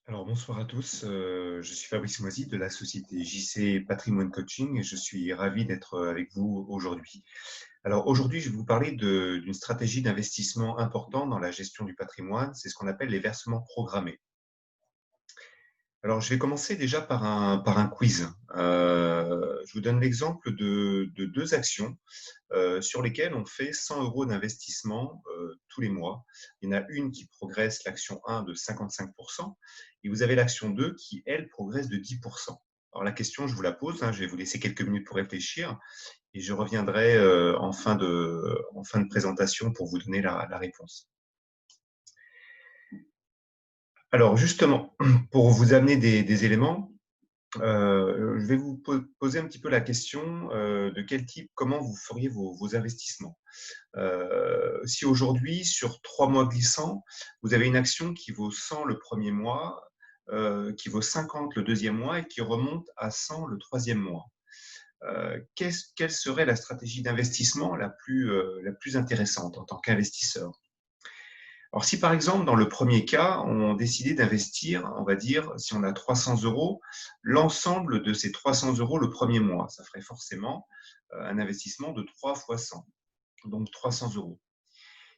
Alors bonsoir à tous, je suis Fabrice Moisy de la société JC Patrimoine Coaching et je suis ravi d'être avec vous aujourd'hui. Alors aujourd'hui, je vais vous parler d'une stratégie d'investissement important dans la gestion du patrimoine, c'est ce qu'on appelle les versements programmés. Alors je vais commencer déjà par un quiz. Je vous donne l'exemple de deux actions sur lesquelles on fait 100 € d'investissement tous les mois. Il y en a une qui progresse, l'action 1, de 55%, et vous avez l'action 2 qui, elle, progresse de 10%. Alors la question, je vous la pose, je vais vous laisser quelques minutes pour réfléchir, et je reviendrai en fin de présentation pour vous donner la réponse. Alors justement, pour vous amener des éléments, je vais vous poser un petit peu la question de quel type, comment vous feriez vos investissements. Si aujourd'hui, sur 3 mois glissants, vous avez une action qui vaut 100 le premier mois, qui vaut 50 le deuxième mois et qui remonte à 100 le troisième mois. Quelle serait la stratégie d'investissement la plus intéressante en tant qu'investisseur? Alors, si par exemple, dans le premier cas, on décidait d'investir, on va dire, si on a 300 €, l'ensemble de ces 300 € le premier mois, ça ferait forcément un investissement de 3 fois 100, donc 300 €.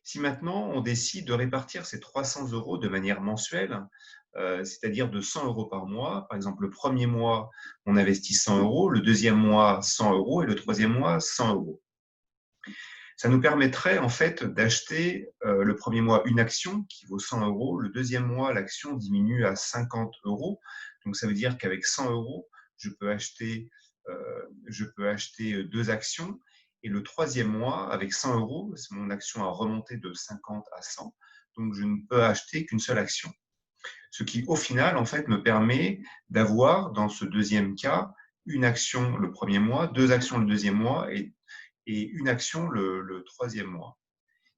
Si maintenant on décide de répartir ces 300 € de manière mensuelle, c'est-à-dire de 100 € par mois, par exemple le premier mois on investit 100 €, le deuxième mois 100 € et le troisième mois 100 €. Ça nous permettrait en fait d'acheter le premier mois une action qui vaut 100 €, le deuxième mois l'action diminue à 50 €, donc ça veut dire qu'avec 100 € je peux acheter deux actions, et le troisième mois avec 100 €, mon action a remonté de 50 à 100, donc je ne peux acheter qu'une seule action. Ce qui au final en fait me permet d'avoir dans ce deuxième cas une action le premier mois, deux actions le deuxième mois et une action le troisième mois.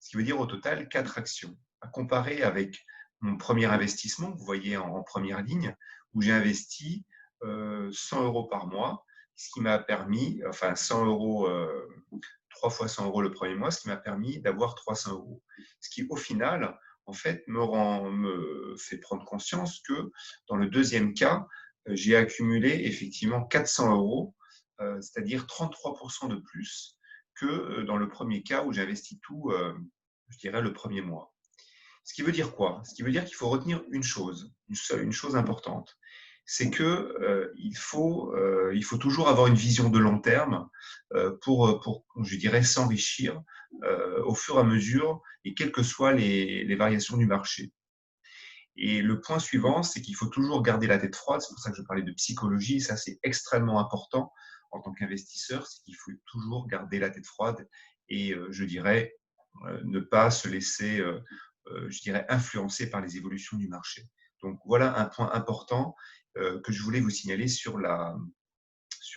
Ce qui veut dire au total 4 actions. À comparer avec mon premier investissement, vous voyez en première ligne, où j'ai investi 100 € par mois, ce qui m'a permis, enfin 100 €, 3 fois 100 € le premier mois, ce qui m'a permis d'avoir 300 €. Ce qui au final, en fait, me fait prendre conscience que dans le deuxième cas, j'ai accumulé effectivement 400 €, c'est-à-dire 33% de plus que dans le premier cas où j'investis tout, je dirais, le premier mois. Ce qui veut dire quoi? Ce qui veut dire qu'il faut retenir une chose importante, c'est que il faut toujours avoir une vision de long terme pour je dirais, s'enrichir au fur et à mesure et quelles que soient les variations du marché. Et le point suivant, c'est qu'il faut toujours garder la tête froide. C'est pour ça que je parlais de psychologie. Ça, c'est extrêmement important en tant qu'investisseur. C'est qu'il faut toujours garder la tête froide et, je dirais, ne pas se laisser, je dirais, influencer par les évolutions du marché. Donc, voilà un point important que je voulais vous signaler sur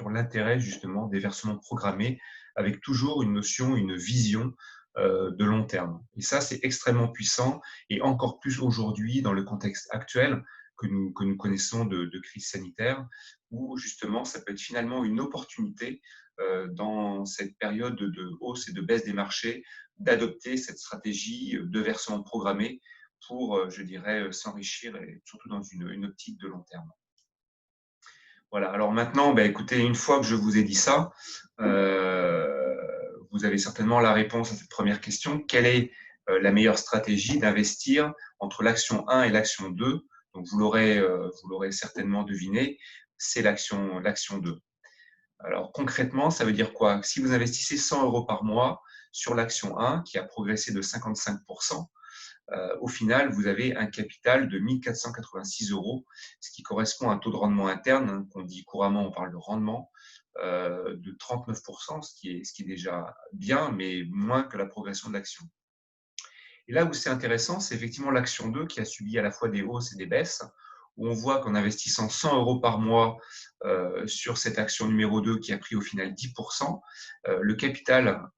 l'intérêt justement des versements programmés, avec toujours une notion, une vision de long terme. Et ça, c'est extrêmement puissant, et encore plus aujourd'hui dans le contexte actuel que nous connaissons de crise sanitaire, où justement ça peut être finalement une opportunité dans cette période de hausse et de baisse des marchés, d'adopter cette stratégie de versement programmé pour, je dirais, s'enrichir, et surtout dans une optique de long terme. Voilà. Alors maintenant, écoutez, une fois que je vous ai dit ça, vous avez certainement la réponse à cette première question. Quelle est la meilleure stratégie d'investir entre l'action 1 et l'action 2? Donc vous l'aurez certainement deviné, c'est l'action 2. Alors concrètement, ça veut dire quoi? Si vous investissez 100 € par mois sur l'action 1 qui a progressé de 55%, au final, vous avez un capital de 1 486 €, ce qui correspond à un taux de rendement interne, qu'on dit couramment, on parle de rendement, de 39%, ce qui est déjà bien, mais moins que la progression de l'action. Et là où c'est intéressant, c'est effectivement l'action 2 qui a subi à la fois des hausses et des baisses, où on voit qu'en investissant 100 € par mois sur cette action numéro 2 qui a pris au final 10%, le capital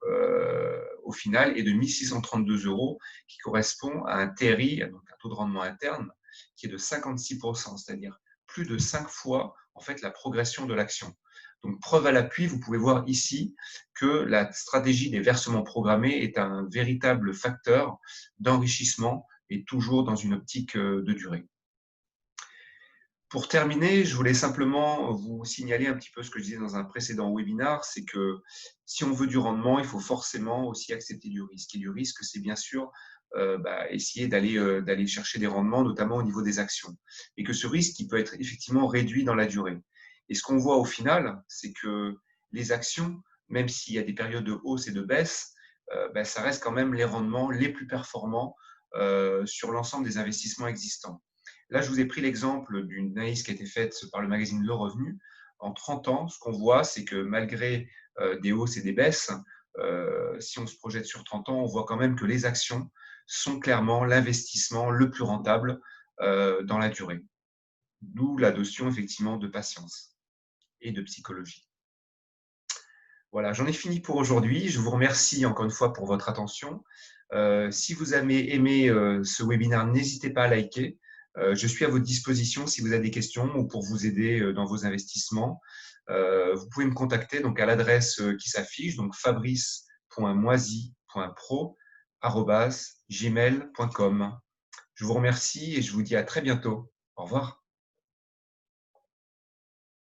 au final est de 1 632 €, qui correspond à un TRI, donc un taux de rendement interne, qui est de 56%, c'est-à-dire plus de 5 fois en fait la progression de l'action. Donc, preuve à l'appui, vous pouvez voir ici que la stratégie des versements programmés est un véritable facteur d'enrichissement et toujours dans une optique de durée. Pour terminer, je voulais simplement vous signaler un petit peu ce que je disais dans un précédent webinar, c'est que si on veut du rendement, il faut forcément aussi accepter du risque. Et du risque, c'est bien sûr essayer d'aller chercher des rendements, notamment au niveau des actions. Et que ce risque, il peut être effectivement réduit dans la durée. Et ce qu'on voit au final, c'est que les actions, même s'il y a des périodes de hausse et de baisse, ça reste quand même les rendements les plus performants sur l'ensemble des investissements existants. Là, je vous ai pris l'exemple d'une analyse qui a été faite par le magazine Le Revenu. En 30 ans, ce qu'on voit, c'est que malgré des hausses et des baisses, si on se projette sur 30 ans, on voit quand même que les actions sont clairement l'investissement le plus rentable dans la durée. D'où la notion effectivement de patience et de psychologie. Voilà, j'en ai fini pour aujourd'hui. Je vous remercie encore une fois pour votre attention. Si vous avez aimé ce webinaire, n'hésitez pas à liker. Je suis à votre disposition si vous avez des questions ou pour vous aider dans vos investissements. Vous pouvez me contacter donc à l'adresse qui s'affiche, donc fabrice.moisy.pro@gmail.com. Je vous remercie et je vous dis à très bientôt. Au revoir.